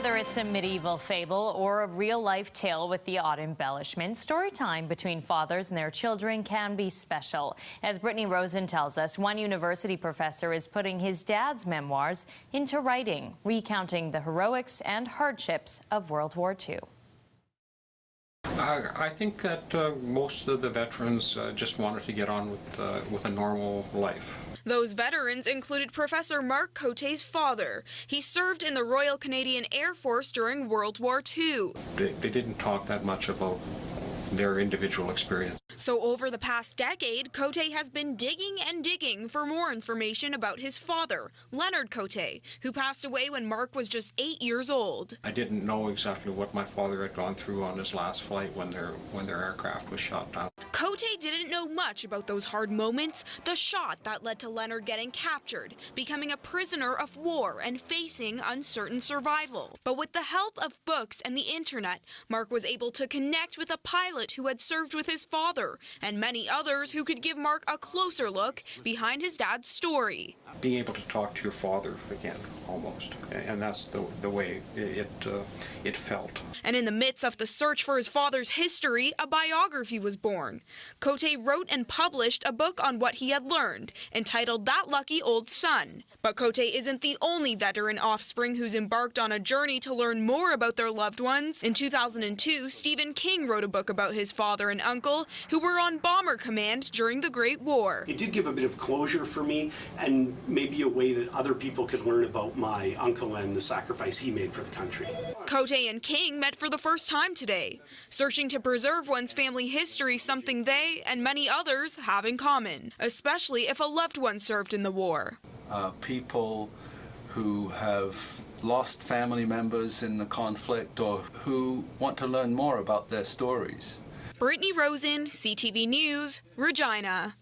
Whether it's a medieval fable or a real-life tale with the odd embellishment, story time between fathers and their children can be special. As Brittany Rosen tells us, one university professor is putting his dad's memoirs into writing, recounting the heroics and hardships of World War II. I think that most of the veterans just wanted to get on with a normal life. Those veterans included Professor Mark Cote's father. He served in the Royal Canadian Air Force during World War II. They didn't talk that much about their individual experience. So over the past decade, Cote has been digging and digging for more information about his father, Leonard Cote, who passed away when Mark was just 8 years old. I didn't know exactly what my father had gone through on his last flight when their aircraft was shot down. Cote didn't know much about those hard moments, the shot that led to Leonard getting captured, becoming a prisoner of war and facing uncertain survival. But with the help of books and the internet, Mark was able to connect with a pilot who had served with his father and many others who could give Mark a closer look behind his dad's story. Being able to talk to your father again, almost, and that's the way it felt. And in the midst of the search for his father's history, a biography was born. Cote wrote and published a book on what he had learned, entitled That Lucky Old Son. But Cote isn't the only veteran offspring who's embarked on a journey to learn more about their loved ones. In 2002, Stephen King wrote a book about his father and uncle who were on bomber command during the Great War. It did give a bit of closure for me and maybe a way that other people could learn about my uncle and the sacrifice he made for the country. Cote and King met for the first time today, searching to preserve one's family history, something they and many others have in common, especially if a loved one served in the war. People who have lost family members in the conflict or who want to learn more about their stories. Brittany Rosen, CTV News, Regina.